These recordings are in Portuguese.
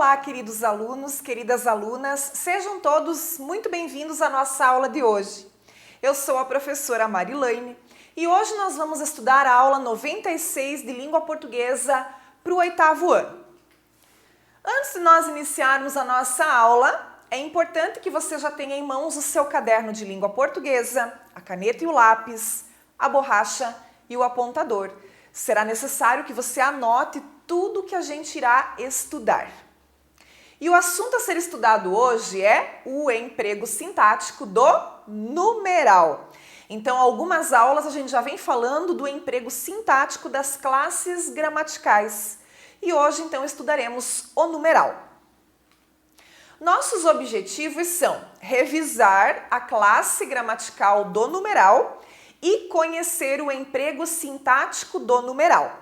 Olá, queridos alunos, queridas alunas, sejam todos muito bem-vindos à nossa aula de hoje. Eu sou a professora Marilane e hoje nós vamos estudar a aula 96 de Língua Portuguesa para o 8º ano. Antes de nós iniciarmos a nossa aula, é importante que você já tenha em mãos o seu caderno de língua portuguesa, a caneta e o lápis, a borracha e o apontador. Será necessário que você anote tudo que a gente irá estudar. E o assunto a ser estudado hoje é o emprego sintático do numeral. Então, algumas aulas a gente já vem falando do emprego sintático das classes gramaticais. E hoje, então, estudaremos o numeral. Nossos objetivos são revisar a classe gramatical do numeral e conhecer o emprego sintático do numeral.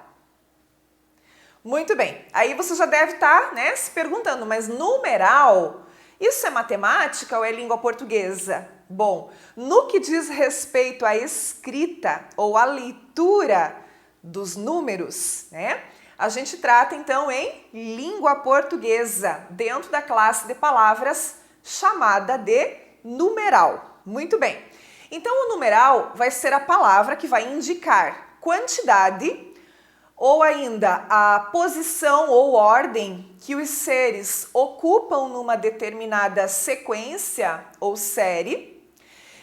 Muito bem, aí você já deve estar, se perguntando, mas numeral, isso é matemática ou é língua portuguesa? Bom, no que diz respeito à escrita ou à leitura dos números, a gente trata então em língua portuguesa, dentro da classe de palavras chamada de numeral. Muito bem, então o numeral vai ser a palavra que vai indicar quantidade ou ainda a posição ou ordem que os seres ocupam numa determinada sequência ou série.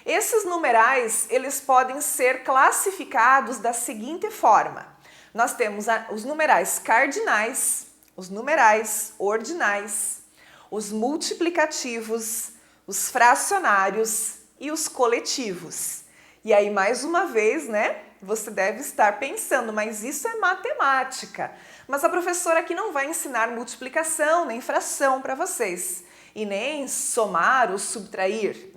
Esses numerais, eles podem ser classificados da seguinte forma. Nós temos os numerais cardinais, os numerais ordinais, os multiplicativos, os fracionários e os coletivos. E aí, mais uma vez, você deve estar pensando, mas isso é matemática. Mas a professora aqui não vai ensinar multiplicação nem fração para vocês. E nem somar ou subtrair,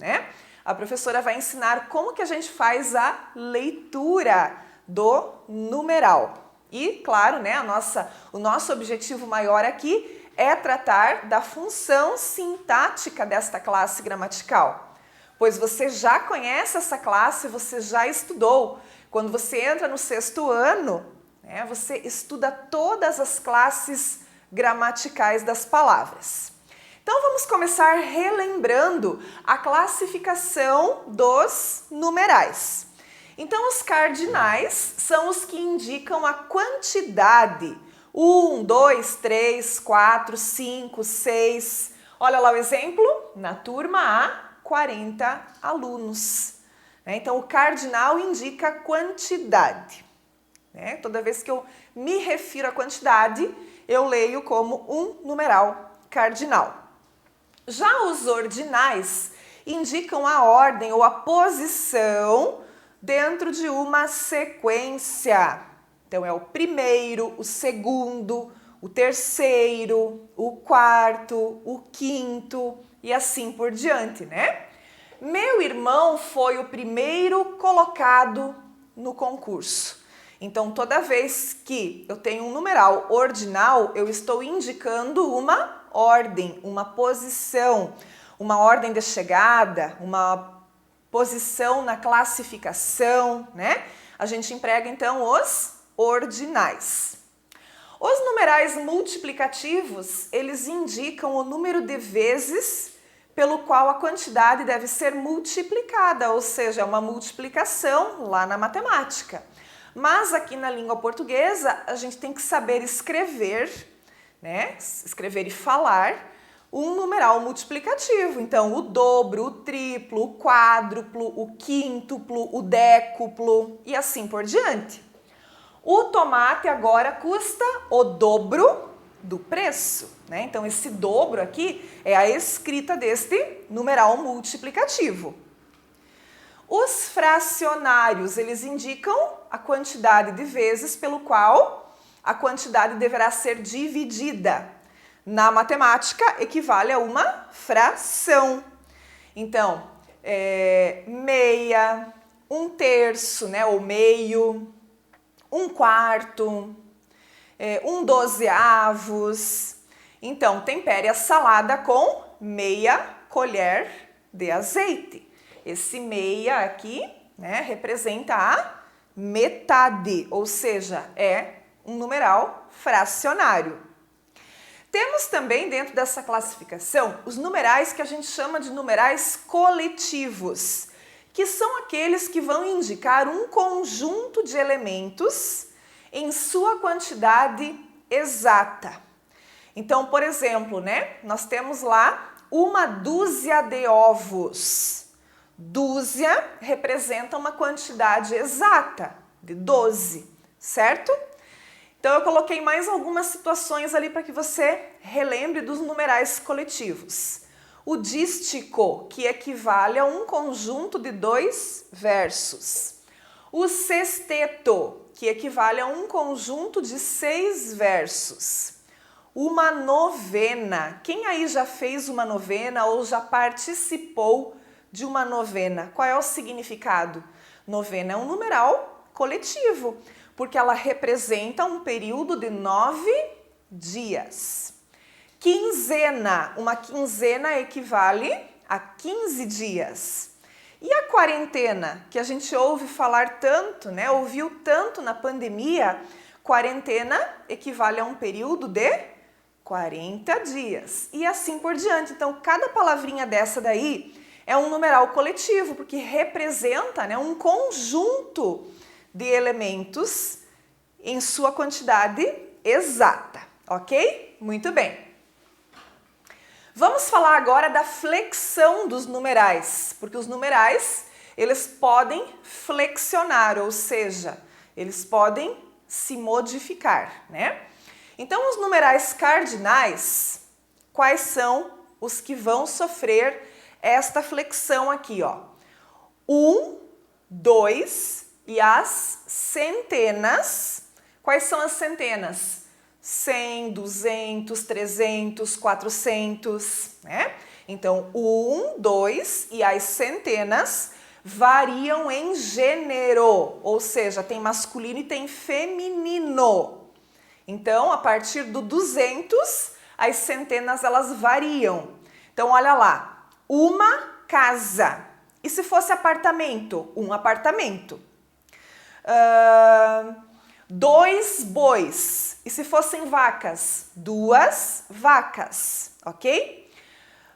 A professora vai ensinar como que a gente faz a leitura do numeral. E, claro, o nosso objetivo maior aqui é tratar da função sintática desta classe gramatical. Pois você já conhece essa classe, você já estudou. Quando você entra no 6º ano, você estuda todas as classes gramaticais das palavras. Então, vamos começar relembrando a classificação dos numerais. Então, os cardinais são os que indicam a quantidade. 1, 2, 3, 4, 5, 6. Olha lá o exemplo, na turma A, 40 alunos. Então, o cardinal indica quantidade. Toda vez que eu me refiro à quantidade, eu leio como um numeral cardinal. Já os ordinais indicam a ordem ou a posição dentro de uma sequência. Então, é o primeiro, o segundo, o terceiro, o quarto, o quinto e assim por diante, Meu irmão foi o primeiro colocado no concurso. Então, toda vez que eu tenho um numeral ordinal, eu estou indicando uma ordem, uma posição, uma ordem de chegada, uma posição na classificação, A gente emprega, então, os ordinais. Os numerais multiplicativos, eles indicam o número de vezes pelo qual a quantidade deve ser multiplicada, ou seja, uma multiplicação lá na matemática. Mas aqui na língua portuguesa, a gente tem que saber escrever, escrever e falar um numeral multiplicativo. Então, o dobro, o triplo, o quádruplo, o quíntuplo, o décuplo e assim por diante. O tomate agora custa o dobro do preço, Então, esse dobro aqui é a escrita deste numeral multiplicativo. Os fracionários, eles indicam a quantidade de vezes pelo qual a quantidade deverá ser dividida. Na matemática, equivale a uma fração. Então, meia, um terço, ou meio, um quarto, um dozeavos. Então, tempere a salada com meia colher de azeite. Esse meia aqui, representa a metade, ou seja, é um numeral fracionário. Temos também dentro dessa classificação os numerais que a gente chama de numerais coletivos, que são aqueles que vão indicar um conjunto de elementos em sua quantidade exata. Então, por exemplo, né, nós temos lá uma dúzia de ovos. Dúzia representa uma quantidade exata de 12, certo? Então, eu coloquei mais algumas situações ali para que você relembre dos numerais coletivos. O dístico, que equivale a um conjunto de 2 versos. O sexteto, que equivale a um conjunto de 6 versos. Uma novena. Quem aí já fez uma novena ou já participou de uma novena? Qual é o significado? Novena é um numeral coletivo, porque ela representa um período de 9 dias. Quinzena. Uma quinzena equivale a 15 dias. E a quarentena, que a gente ouve falar tanto, né? Ouviu tanto na pandemia, quarentena equivale a um período de 40 dias. E assim por diante. Então, cada palavrinha dessa daí é um numeral coletivo, porque representa, né, um conjunto de elementos em sua quantidade exata, ok? Muito bem. Vamos falar agora da flexão dos numerais, porque os numerais, eles podem flexionar, ou seja, eles podem se modificar, né? Então, os numerais cardinais, quais são os que vão sofrer esta flexão aqui, ó? 1, 2 e as centenas. Quais são as centenas? 100, 200, 300, 400, né? Então, o 1, 2 e as centenas variam em gênero, ou seja, tem masculino e tem feminino. Então, a partir do 200, as centenas elas variam. Então, olha lá, uma casa. E se fosse apartamento? Um apartamento. 2 bois. E se fossem vacas? 2 vacas, ok?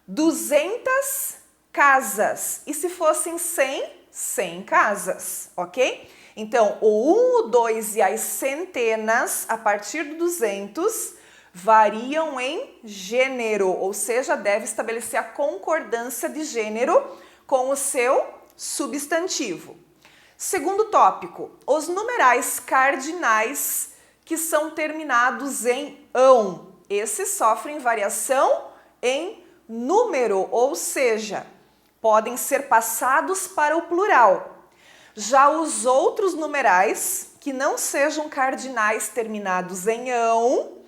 200 casas. E se fossem 100? 100 casas, ok? Então, o 1, o 2 e as centenas, a partir do 200, variam em gênero, ou seja, deve estabelecer a concordância de gênero com o seu substantivo. Segundo tópico, os numerais cardinais que são terminados em ão. Esses sofrem variação em número, ou seja, podem ser passados para o plural. Já os outros numerais que não sejam cardinais terminados em ão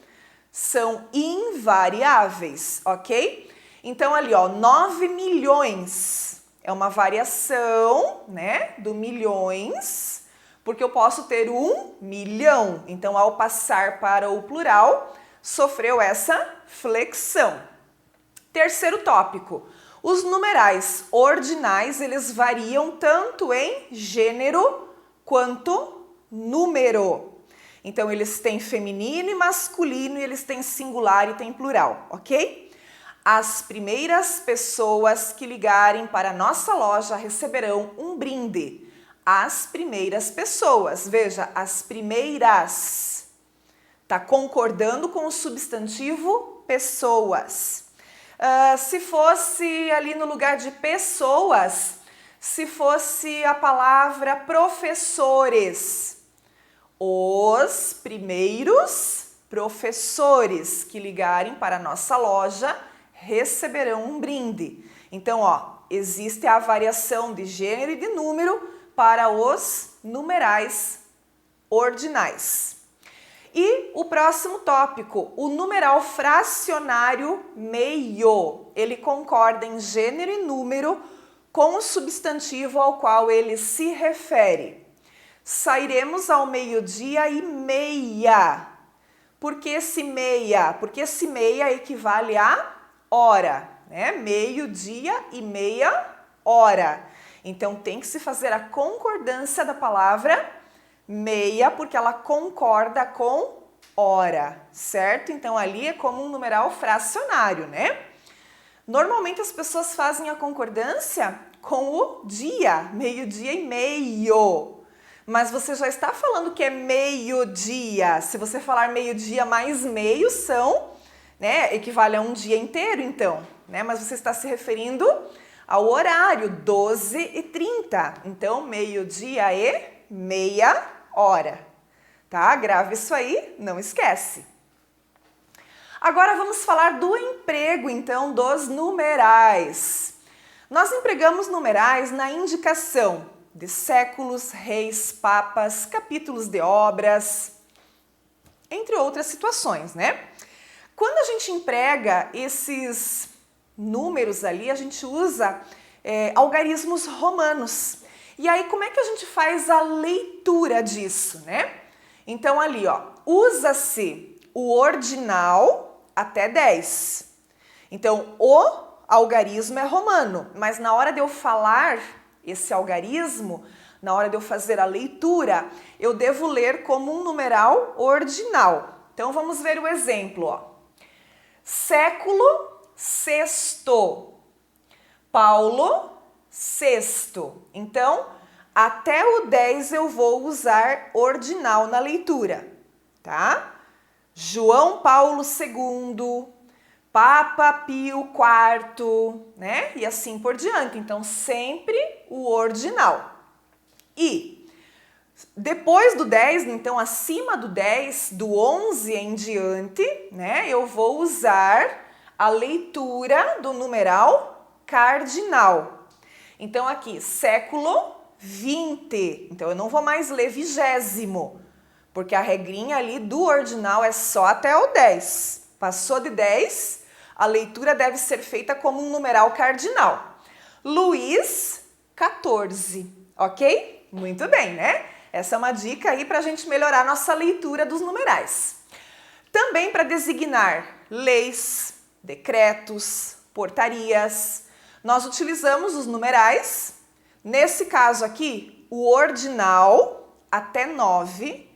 são invariáveis, ok? Então ali, ó, 9 milhões é uma variação, né, do milhões, porque eu posso ter 1 milhão. Então, ao passar para o plural, sofreu essa flexão. Terceiro tópico. Os numerais ordinais, eles variam tanto em gênero quanto número. Então, eles têm feminino e masculino, e eles têm singular e têm plural, ok? As primeiras pessoas que ligarem para a nossa loja receberão um brinde. As primeiras pessoas, veja, as primeiras. Tá concordando com o substantivo pessoas. Se fosse ali no lugar de pessoas, se fosse a palavra professores, os primeiros professores que ligarem para a nossa loja receberão um brinde. Então, ó, existe a variação de gênero e de número para os numerais ordinais. E o próximo tópico, o numeral fracionário meio. Ele concorda em gênero e número com o substantivo ao qual ele se refere. Sairemos ao 12:30. Por que esse meia? Porque esse meia equivale a hora, né? 12:30. Então, tem que se fazer a concordância da palavra meia, porque ela concorda com hora, certo? Então ali é como um numeral fracionário, né? Normalmente as pessoas fazem a concordância com o dia, meio-dia e meio. Mas você já está falando que é meio-dia. Se você falar meio-dia mais meio, são, né, equivale a um dia inteiro, então, né? Mas você está se referindo ao horário, 12h30. Então, meio-dia e meia hora, tá? Grave isso aí, não esquece. Agora vamos falar do emprego, então, dos numerais. Nós empregamos numerais na indicação de séculos, reis, papas, capítulos de obras, entre outras situações, né? Quando a gente emprega esses números ali, a gente usa algarismos romanos. E aí, como é que a gente faz a leitura disso, né? Então, ali, ó, usa-se o ordinal até 10. Então, o algarismo é romano, mas na hora de eu falar esse algarismo, na hora de eu fazer a leitura, eu devo ler como um numeral ordinal. Então, vamos ver o exemplo, ó. Século sexto. Paulo sexto. Então, até o 10 eu vou usar ordinal na leitura, tá? João Paulo II, Papa Pio IV, né? E assim por diante. Então, sempre o ordinal. E depois do 10, então acima do 10, do 11 em diante, né? Eu vou usar a leitura do numeral cardinal. Então, aqui, século 20. Então, eu não vou mais ler 20º, porque a regrinha ali do ordinal é só até o 10. Passou de 10, a leitura deve ser feita como um numeral cardinal. Luís, 14, ok? Muito bem, né? Essa é uma dica aí para a gente melhorar a nossa leitura dos numerais. Também para designar leis, decretos, portarias, nós utilizamos os numerais. Nesse caso aqui, o ordinal até 9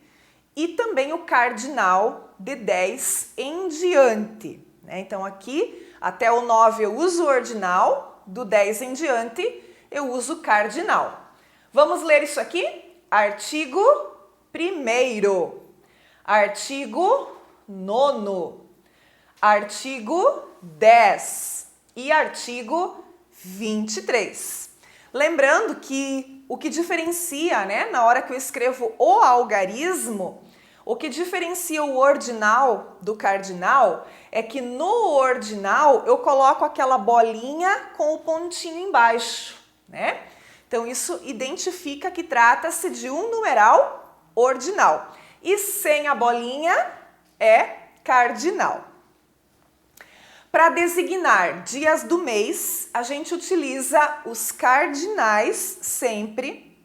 e também o cardinal de 10 em diante. Então aqui, até o 9 eu uso o ordinal, do 10 em diante eu uso o cardinal. Vamos ler isso aqui? Artigo 1º, artigo 9º, artigo 10 e artigo 23. Lembrando que o que diferencia, né, na hora que eu escrevo o algarismo, o que diferencia o ordinal do cardinal é que no ordinal eu coloco aquela bolinha com o pontinho embaixo, né? Então, isso identifica que trata-se de um numeral ordinal. E sem a bolinha é cardinal. Para designar dias do mês, a gente utiliza os cardinais sempre,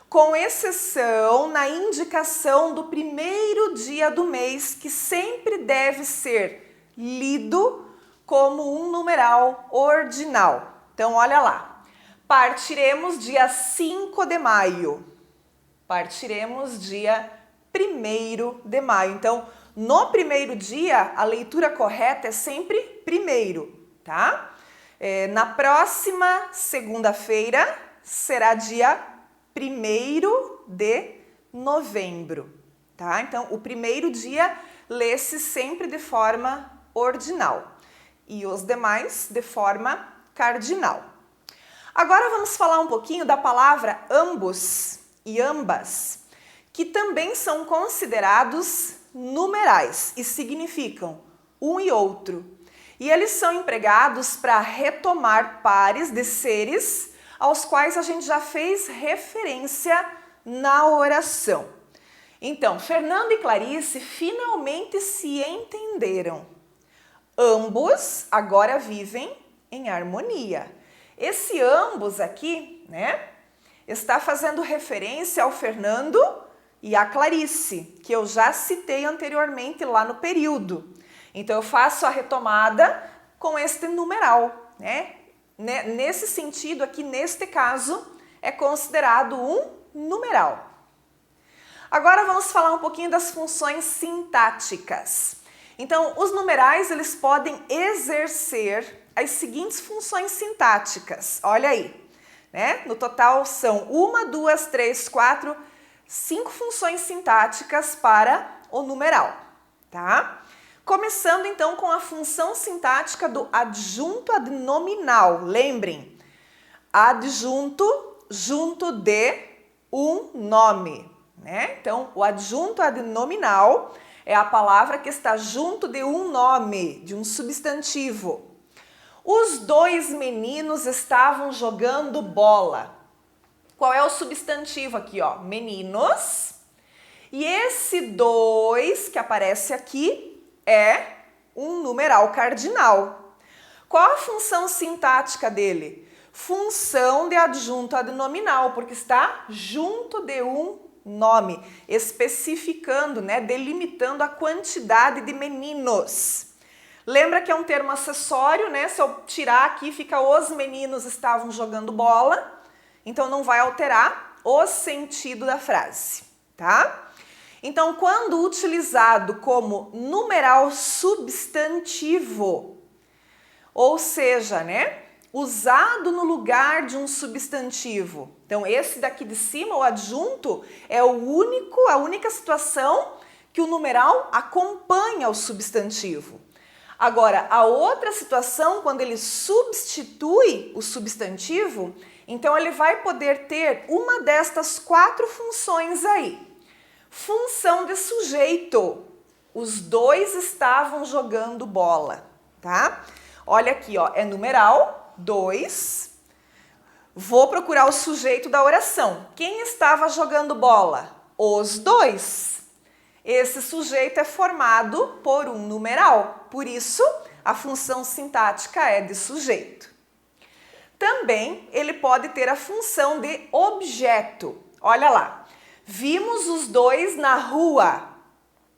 com exceção na indicação do primeiro dia do mês, que sempre deve ser lido como um numeral ordinal. Então, olha lá. Partiremos dia 5 de maio. Partiremos dia 1º de maio. Então, no primeiro dia, a leitura correta é sempre primeiro, tá? Na próxima segunda-feira será dia 1º de novembro, tá? Então, o primeiro dia lê-se sempre de forma ordinal e os demais de forma cardinal. Agora vamos falar um pouquinho da palavra ambos e ambas, que também são considerados numerais e significam um e outro. E eles são empregados para retomar pares de seres aos quais a gente já fez referência na oração. Então, Fernando e Clarice finalmente se entenderam. Ambos agora vivem em harmonia. Esse ambos aqui, né, está fazendo referência ao Fernando e à Clarice, que eu já citei anteriormente lá no período. Então, eu faço a retomada com este numeral, né? Nesse sentido aqui, neste caso, é considerado um numeral. Agora vamos falar um pouquinho das funções sintáticas. Então, os numerais, eles podem exercer as seguintes funções sintáticas. Olha aí, né? No total são 1, 2, 3, 4, 5 funções sintáticas para o numeral, tá? Começando então com a função sintática do adjunto adnominal. Lembrem, adjunto junto de um nome, né? Então, o adjunto adnominal é a palavra que está junto de um nome, de um substantivo. Os dois meninos estavam jogando bola. Qual é o substantivo aqui, ó? Meninos. E esse 2 que aparece aqui é um numeral cardinal. Qual a função sintática dele? Função de adjunto adnominal, porque está junto de um nome, especificando, né, delimitando a quantidade de meninos. Lembra que é um termo acessório, né? Se eu tirar aqui, fica os meninos estavam jogando bola, então não vai alterar o sentido da frase, tá? Então, quando utilizado como numeral substantivo, ou seja, né, usado no lugar de um substantivo. Então, esse daqui de cima, o adjunto, é a única situação que o numeral acompanha o substantivo. Agora, a outra situação, quando ele substitui o substantivo, então ele vai poder ter uma destas 4 funções aí. Função de sujeito. Os dois estavam jogando bola, tá? Olha aqui, ó, é numeral. 2, vou procurar o sujeito da oração. Quem estava jogando bola? Os dois. Esse sujeito é formado por um numeral, por isso a função sintática é de sujeito. Também ele pode ter a função de objeto. Olha lá, vimos os dois na rua.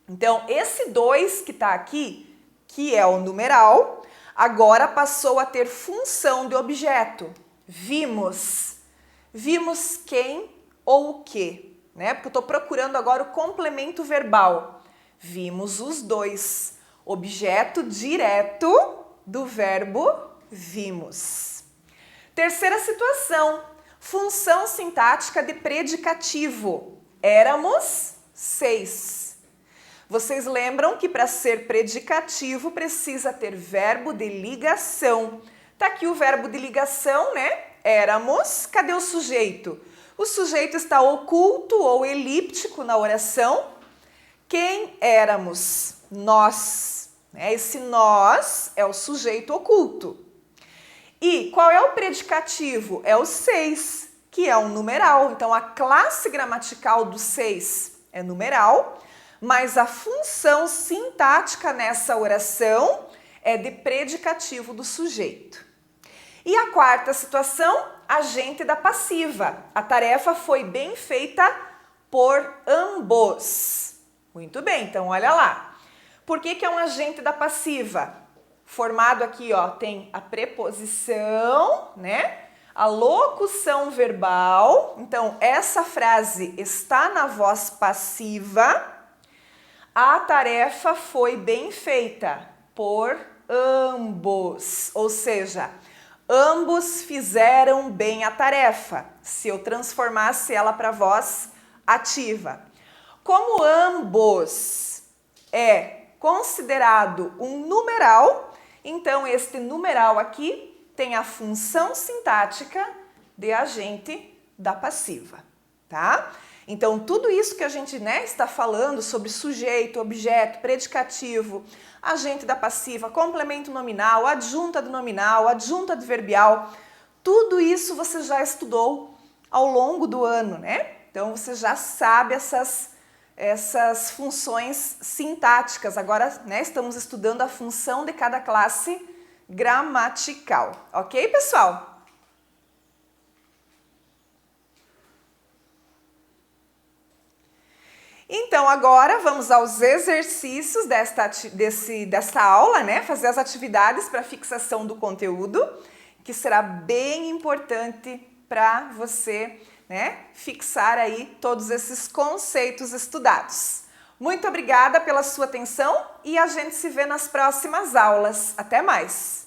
Então, esse 2 que está aqui, que é o numeral, agora passou a ter função de objeto. Vimos. Vimos quem ou o que, né? Porque eu estou procurando agora o complemento verbal. Vimos os dois. Objeto direto do verbo vimos. Terceira situação. Função sintática de predicativo. Éramos 6. Vocês lembram que para ser predicativo precisa ter verbo de ligação. Tá aqui o verbo de ligação, né? Éramos. Cadê o sujeito? O sujeito está oculto ou elíptico na oração. Quem éramos? Nós. Esse nós é o sujeito oculto. E qual é o predicativo? É o 6, que é um numeral. Então, a classe gramatical do 6 é numeral. Mas a função sintática nessa oração é de predicativo do sujeito. E a quarta situação, agente da passiva. A tarefa foi bem feita por ambos. Muito bem, então olha lá. Por que é um agente da passiva? Formado aqui, ó, tem a preposição, né? A locução verbal. Então, essa frase está na voz passiva. A tarefa foi bem feita por ambos, ou seja, ambos fizeram bem a tarefa, se eu transformasse ela para voz ativa. Como ambos é considerado um numeral, então este numeral aqui tem a função sintática de agente da passiva, tá? Então, tudo isso que a gente, né, está falando sobre sujeito, objeto, predicativo, agente da passiva, complemento nominal, adjunto adnominal, adjunto adverbial, tudo isso você já estudou ao longo do ano, né? Então, você já sabe essas funções sintáticas. Agora, né, estamos estudando a função de cada classe gramatical. Ok, pessoal? Então, agora vamos aos exercícios desta aula, né? Fazer as atividades para fixação do conteúdo, que será bem importante para você né, fixar aí todos esses conceitos estudados. Muito obrigada pela sua atenção e a gente se vê nas próximas aulas. Até mais!